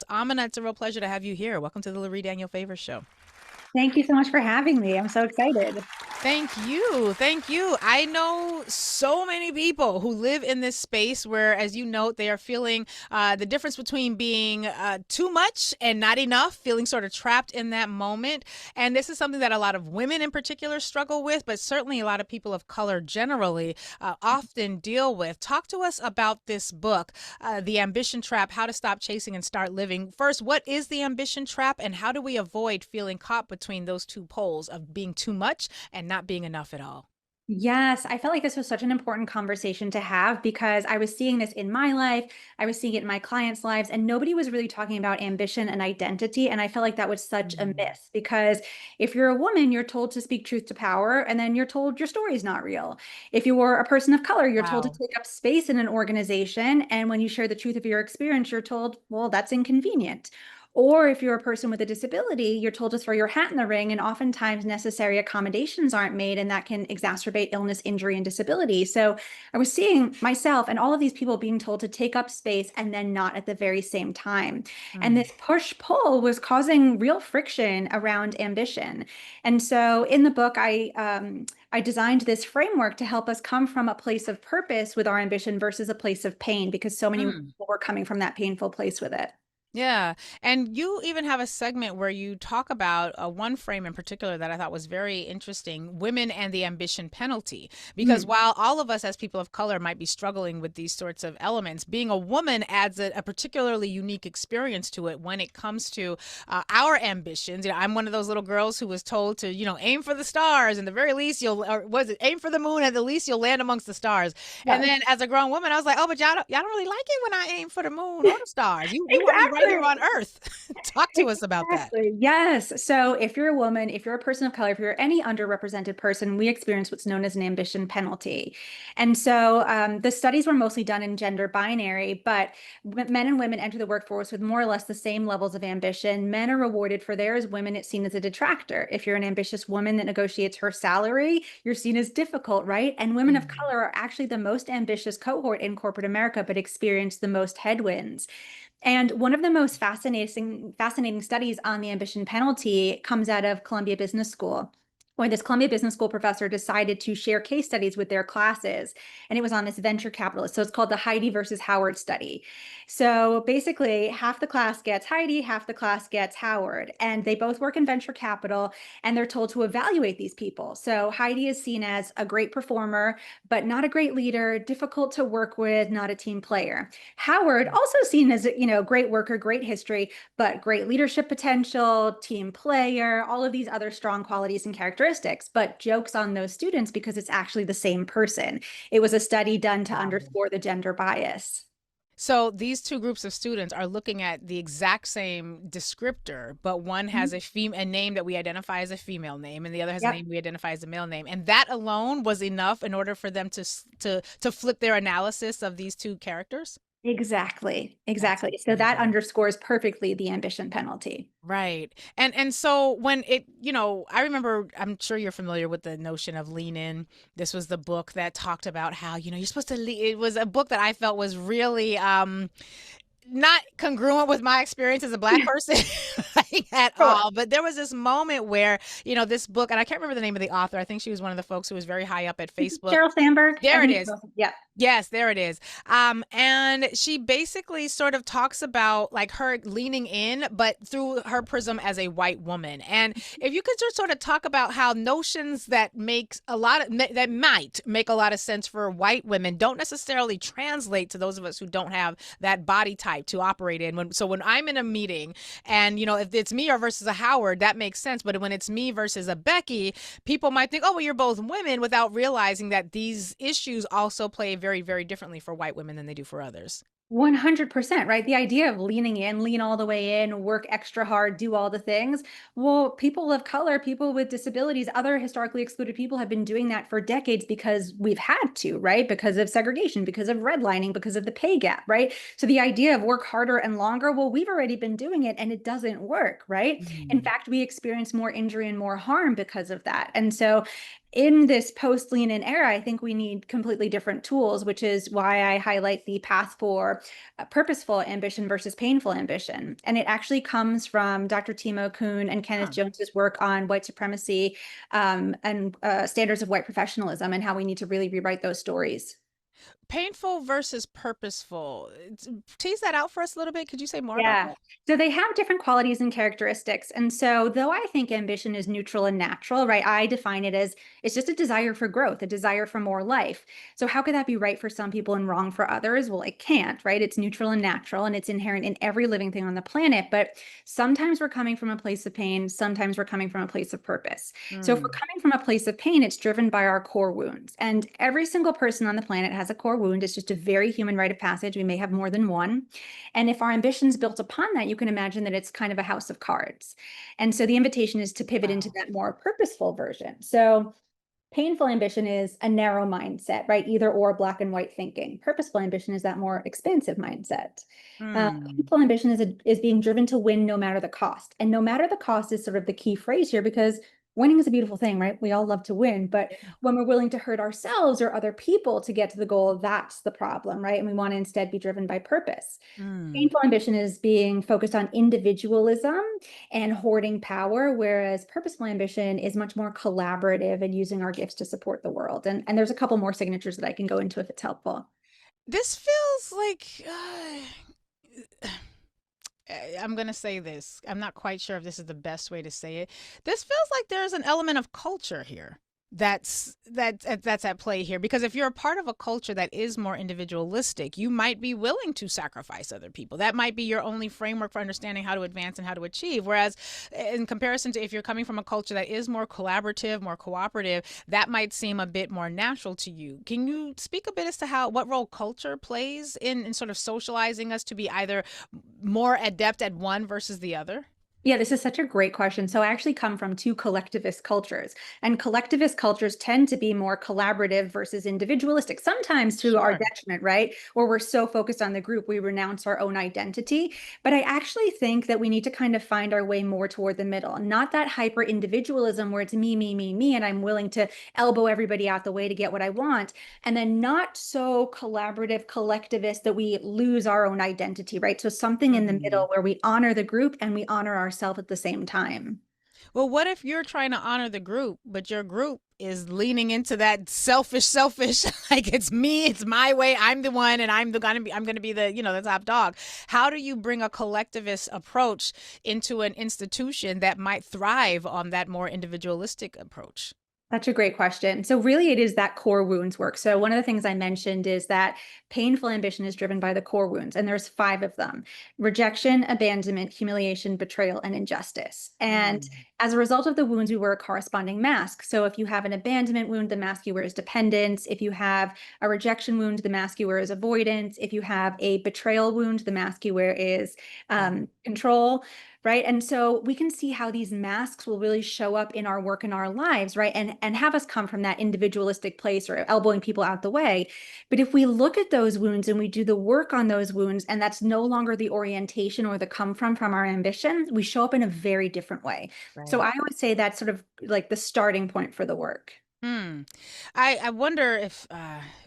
Amina, it's a real pleasure to have you here. Welcome to the Lurie Daniel Favors Show. Thank you so much for having me. I'm so excited. Thank you. Thank you. I know so many people who live in this space where, as you note, they are feeling the difference between being too much and not enough, feeling sort of trapped in that moment. And this is something that a lot of women in particular struggle with, but certainly a lot of people of color generally often deal with. Talk to us about this book, The Ambition Trap: How to Stop Chasing and Start Living. First, what is the ambition trap, and how do we avoid feeling caught between those two poles of being too much and not being enough at all? Yes, I felt like this was such an important conversation to have because I was seeing this in my life. I was seeing it in my clients' lives, and nobody was really talking about ambition and identity. And I felt like that was such a Mm. myth because if you're a woman, you're told to speak truth to power, and then you're told your story is not real. If you're a person of color, you're told to Wow. take up space in an organization. And when you share the truth of your experience, you're told, well, that's inconvenient. Or if you're a person with a disability, you're told to throw your hat in the ring, and oftentimes necessary accommodations aren't made, and that can exacerbate illness, injury, and disability. So I was seeing myself and all of these people being told to take up space and then not at the very same time. And Mm. this push pull was causing real friction around ambition. And so in the book, I designed this framework to help us come from a place of purpose with our ambition versus a place of pain, because so many Mm. people were coming from that painful place with it. Yeah. And you even have a segment where you talk about one frame in particular that I thought was very interesting: women and the ambition penalty. Because Mm. while all of us as people of color might be struggling with these sorts of elements, being a woman adds a particularly unique experience to it when it comes to our ambitions. I'm one of those little girls who was told to, aim for the stars, and the very least or was it aim for the moon, at the least you'll land amongst the stars. And Yes. then as a grown woman, I was like, oh, but y'all don't really like it when I aim for the moon or the stars. You want me right here Exactly. on Earth. Talk to us about that. Exactly. Yes. So if you're a woman, if you're a person of color, if you're any underrepresented person, we experience what's known as an ambition penalty. And so the studies were mostly done in gender binary, but men and women enter the workforce with more or less the same levels of ambition. Men are rewarded for theirs, women it's seen as a detractor. If you're an ambitious woman that negotiates her salary, you're seen as difficult, right? And women of Mm. color are actually the most ambitious cohort in corporate America, but experience the most headwinds. And one of the most fascinating studies on the ambition penalty comes out of Columbia Business School, where this Columbia Business School professor decided to share case studies with their classes. And it was on this venture capitalist. So it's called the Heidi versus Howard study. So basically, half the class gets Heidi, half the class gets Howard. And they both work in venture capital, and they're told to evaluate these people. So Heidi is seen as a great performer, but not a great leader, difficult to work with, not a team player. Howard, also seen as, great worker, great history, but great leadership potential, team player, all of these other strong qualities and characteristics. But jokes on those students because it's actually the same person. It was a study done to Wow. underscore the gender bias. So these two groups of students are looking at the exact same descriptor, but one has a name that we identify as a female name, and the other has a Yep. name we identify as a male name. And that alone was enough in order for them to flip their analysis of these two characters. Exactly. That's Exactly. So that incredible. underscores perfectly the ambition penalty. Right. And so when I remember, I'm sure you're familiar with the notion of lean in. This was the book that talked about how, you're supposed to it was a book that I felt was really not congruent with my experience as a black person like, at Sure. all. But there was this moment where, this book, and I can't remember the name of the author. I think she was one of the folks who was very high up at Facebook. Sheryl Sandberg. I There it think is. yeah. Yes, there it is. And she basically sort of talks about like her leaning in, but through her prism as a white woman. And if you could just sort of talk about how notions that that might make a lot of sense for white women don't necessarily translate to those of us who don't have that body type to operate in. When I'm in a meeting and if it's me or versus a Howard, that makes sense. But when it's me versus a Becky, people might think, oh, well, you're both women, without realizing that these issues also play very, very differently for white women than they do for others. 100%, right? The idea of leaning in, lean all the way in, work extra hard, do all the things. Well, people of color, people with disabilities, other historically excluded people have been doing that for decades because we've had to, right? Because of segregation, because of redlining, because of the pay gap, right? So the idea of work harder and longer, well, we've already been doing it and it doesn't work, right? In Mm. fact, we experience more injury and more harm because of that. And so in this post lean in era, I think we need completely different tools, which is why I highlight the path for purposeful ambition versus painful ambition. And it actually comes from Dr. Timo Kuhn and Kenneth Huh. Jones's work on white supremacy and standards of white professionalism, and how we need to really rewrite those stories. Painful versus purposeful. Tease that out for us a little bit. Could you say more about Yeah. that? So they have different qualities and characteristics. And so, though I think ambition is neutral and natural, right? I define it as it's just a desire for growth, a desire for more life. So, how could that be right for some people and wrong for others? Well, it can't, right? It's neutral and natural, and it's inherent in every living thing on the planet. But sometimes we're coming from a place of pain, sometimes we're coming from a place of purpose. So, if we're Mm. coming from a place of pain, it's driven by our core wounds. And every single person on the planet has a core wound. It's just a very human rite of passage. We may have more than one. And if our ambition's built upon that, you can imagine that it's kind of a house of cards. And so the invitation is to pivot into Wow. that more purposeful version. So painful ambition is a narrow mindset, right? Either or, black and white thinking. Purposeful ambition is that more expansive mindset. Mm. Painful ambition is being driven to win no matter the cost. And no matter the cost is sort of the key phrase here, because winning is a beautiful thing, right? We all love to win, but when we're willing to hurt ourselves or other people to get to the goal, that's the problem, right? And we want to instead be driven by purpose. Mm. Painful ambition is being focused on individualism and hoarding power, whereas purposeful ambition is much more collaborative and using our gifts to support the world. And there's a couple more signatures that I can go into if it's helpful. This feels like I'm going to say this. I'm not quite sure if this is the best way to say it. This feels like there's an element of culture here. That's at play here, because if you're a part of a culture that is more individualistic, you might be willing to sacrifice other people. That might be your only framework for understanding how to advance and how to achieve. Whereas in comparison to if you're coming from a culture that is more collaborative, more cooperative, that might seem a bit more natural to you. Can you speak a bit as to how what role culture plays in sort of socializing us to be either more adept at one versus the other? Yeah, this is such a great question. So I actually come from two collectivist cultures, and collectivist cultures tend to be more collaborative versus individualistic, sometimes to our Sure. detriment, right? Where we're so focused on the group, we renounce our own identity. But I actually think that we need to kind of find our way more toward the middle, not that hyper individualism where it's me, and I'm willing to elbow everybody out the way to get what I want. And then not so collaborative, collectivist that we lose our own identity, right? So something in the Hmm. middle where we honor the group and we honor ourselves at the same time. Well, what if you're trying to honor the group, but your group is leaning into that selfish, like it's me, it's my way, I'm the one, and I'm gonna be the the top dog. How do you bring a collectivist approach into an institution that might thrive on that more individualistic approach? That's a great question. So, really, it is that core wounds work. So, one of the things I mentioned is that painful ambition is driven by the core wounds, and there's five of them: rejection, abandonment, humiliation, betrayal, and injustice. And Mm. as a result of the wounds, we wear a corresponding mask. So, if you have an abandonment wound, the mask you wear is dependence. If you have a rejection wound, the mask you wear is avoidance. If you have a betrayal wound, the mask you wear is control, right? And so we can see how these masks will really show up in our work and our lives, right? And have us come from that individualistic place or elbowing people out the way. But if we look at those wounds and we do the work on those wounds, and that's no longer the orientation or the come from our ambition, we show up in a very different way. So Right. I would say that's sort of like the starting point for the work. Hmm. I wonder if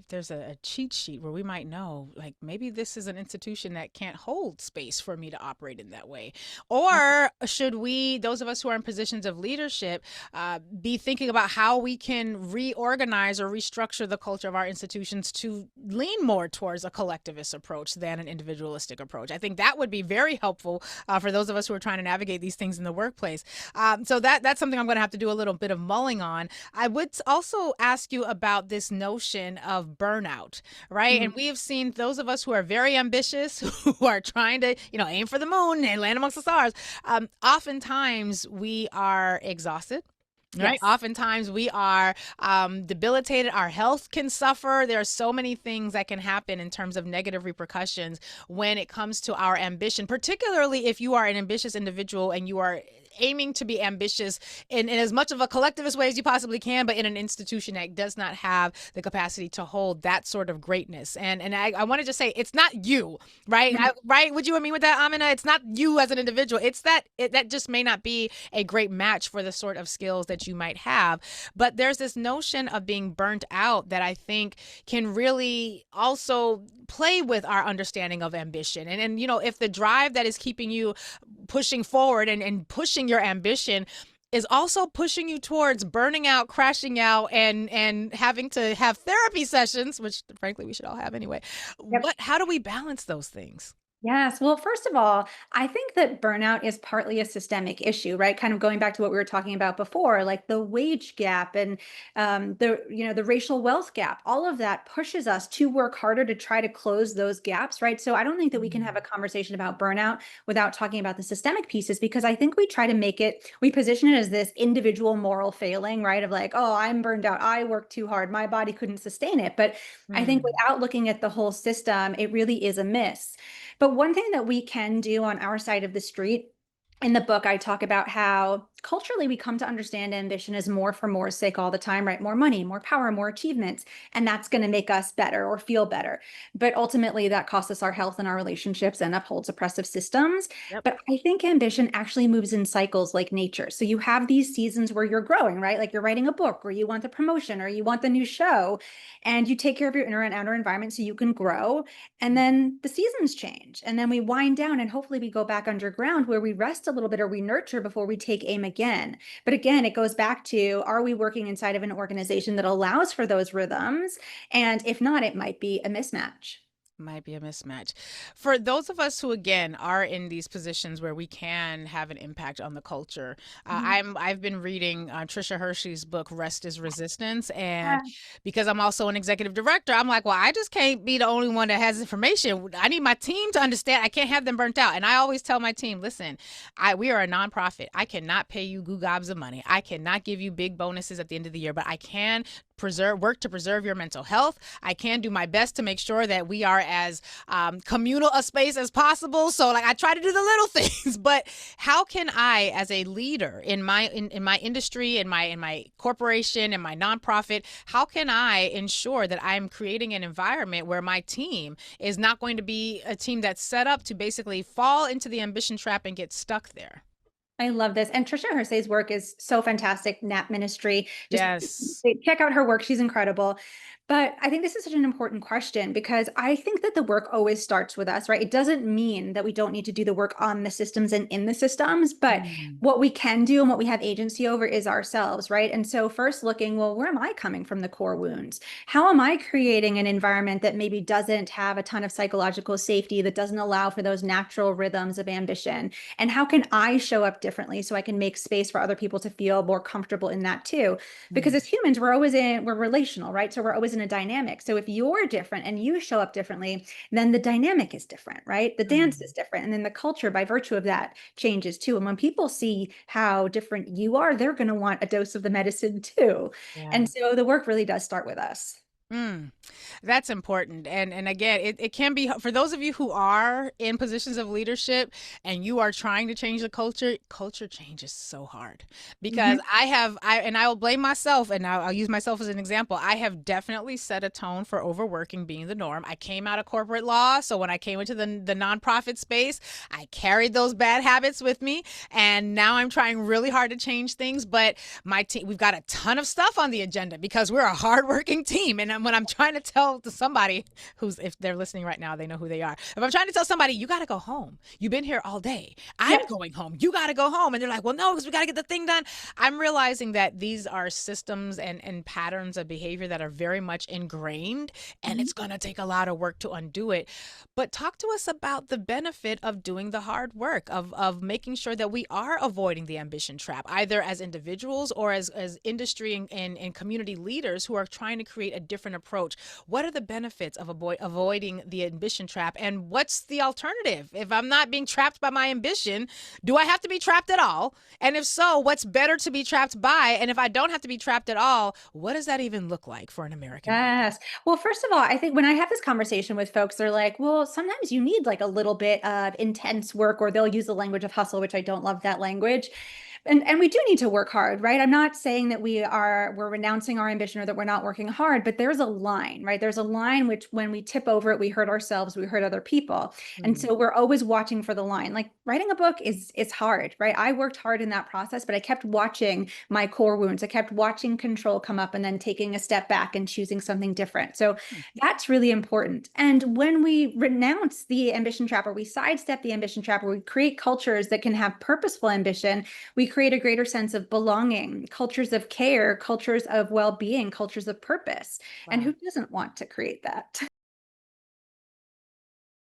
there's a cheat sheet where we might know, like maybe this is an institution that can't hold space for me to operate in that way, or should we, those of us who are in positions of leadership, be thinking about how we can reorganize or restructure the culture of our institutions to lean more towards a collectivist approach than an individualistic approach? I think that would be very helpful for those of us who are trying to navigate these things in the workplace. So that's something I'm going to have to do a little bit of mulling on. I would also ask you about this notion of burnout, right? And Mhm. we have seen those of us who are very ambitious, who are trying to, aim for the moon and land amongst the stars. Oftentimes we are exhausted. Right. Yes. Oftentimes we are debilitated. Our health can suffer. There are so many things that can happen in terms of negative repercussions when it comes to our ambition, particularly if you are an ambitious individual and you are aiming to be ambitious in as much of a collectivist way as you possibly can, but in an institution that does not have the capacity to hold that sort of greatness. And I want to just say, it's not you, right? Right? Would you agree with that, Amina? It's not you as an individual. It's that that just may not be a great match for the sort of skills that you might have. But there's this notion of being burnt out that I think can really also play with our understanding of ambition. And if the drive that is keeping you pushing forward and pushing your ambition is also pushing you towards burning out, crashing out, and having to have therapy sessions, which frankly we should all have anyway. Yep. How do we balance those things? Yes. Well, first of all, I think that burnout is partly a systemic issue, right? Kind of going back to what we were talking about before, like the wage gap and the racial wealth gap. All of that pushes us to work harder to try to close those gaps, right? So I don't think that we can have a conversation about burnout without talking about the systemic pieces, because I think we try to we position it as this individual moral failing, right? Of like, oh, I'm burned out. I worked too hard. My body couldn't sustain it. But I think Mm. without looking at the whole system, it really is a miss. But one thing that we can do on our side of the street, in the book, I talk about how culturally we come to understand ambition as more for more's sake all the time, right? More money, more power, more achievements. And that's going to make us better or feel better. But ultimately, that costs us our health and our relationships and upholds oppressive systems. Yep. But I think ambition actually moves in cycles like nature. So you have these seasons where you're growing, right? Like you're writing a book, or you want the promotion, or you want the new show, and you take care of your inner and outer environment so you can grow. And then the seasons change. And then we wind down, and hopefully we go back underground where we rest a little bit or we nurture before we take aim again. But again, it goes back to, are we working inside of an organization that allows for those rhythms? And if not, it might be a mismatch. Might be a mismatch. For those of us who, again, are in these positions where we can have an impact on the culture, Mhm. I've been reading Trisha Hershey's book Rest is Resistance, and Yeah. because I'm also an executive director, I'm like, well, I just can't be the only one that has information. I need my team to understand. I can't have them burnt out. And I always tell my team, listen, we are a nonprofit. I cannot pay you goo gobs of money. I cannot give you big bonuses at the end of the year, but I can work to preserve your mental health. I can do my best to make sure that we are as communal a space as possible. So like I try to do the little things, but how can I, as a leader in my industry, in my corporation, in my nonprofit, how can I ensure that I'm creating an environment where my team is not going to be a team that's set up to basically fall into the ambition trap and get stuck there? I love this. And Trisha Hersey's work is so fantastic. Nap Ministry. Just Yes. check out her work. She's incredible. But I think this is such an important question, because I think that the work always starts with us, right? It doesn't mean that we don't need to do the work on the systems and in the systems, but Mm. what we can do and what we have agency over is ourselves, right? And so first looking, well, where am I coming from the core wounds? How am I creating an environment that maybe doesn't have a ton of psychological safety, that doesn't allow for those natural rhythms of ambition? And how can I show up differently so I can make space for other people to feel more comfortable in that too? Because Mm. as humans, we're relational, right? So we're always in a dynamic. So if you're different and you show up differently, then the dynamic is different, right? The dance Mm. is different. And then the culture, by virtue of that, changes too. And when people see how different you are, they're going to want a dose of the medicine too. Yeah. And so the work really does start with us. Mm. That's important. And again, it can be for those of you who are in positions of leadership and you are trying to change the culture change is so hard because Mhm. I will blame myself and I'll use myself as an example. I have definitely set a tone for overworking being the norm. I came out of corporate law. So when I came into the nonprofit space, I carried those bad habits with me. And now I'm trying really hard to change things. But my team, we've got a ton of stuff on the agenda because we're a hardworking team. And when I'm trying to tell to somebody if they're listening right now, they know who they are. If I'm trying to tell somebody, you got to go home. You've been here all day. I'm Yep. going home. You got to go home. And they're like, well, no, because we got to get the thing done. I'm realizing that these are systems and patterns of behavior that are very much ingrained, and Mhm. it's going to take a lot of work to undo it. But talk to us about the benefit of doing the hard work, of making sure that we are avoiding the ambition trap, either as individuals or as industry and community leaders who are trying to create a different different approach. What are the benefits of avoiding the ambition trap? And what's the alternative? If I'm not being trapped by my ambition, do I have to be trapped at all? And if so, what's better to be trapped by? And if I don't have to be trapped at all, what does that even look like for an American woman? Yes. Well, first of all, I think when I have this conversation with folks, they're like, well, sometimes you need like a little bit of intense work, or they'll use the language of hustle, which I don't love that language. And we do need to work hard, right? I'm not saying that we're renouncing our ambition or that we're not working hard, but there's a line, right? There's a line which when we tip over it, we hurt ourselves, we hurt other people. And Mm. so we're always watching for the line. Like writing a book is hard, right? I worked hard in that process, but I kept watching my core wounds. I kept watching control come up and then taking a step back and choosing something different. So that's really important. And when we renounce the ambition trap, or we sidestep the ambition trap, or we create cultures that can have purposeful ambition, we create a greater sense of belonging, cultures of care, cultures of well-being, cultures of purpose. And Wow. who doesn't want to create that?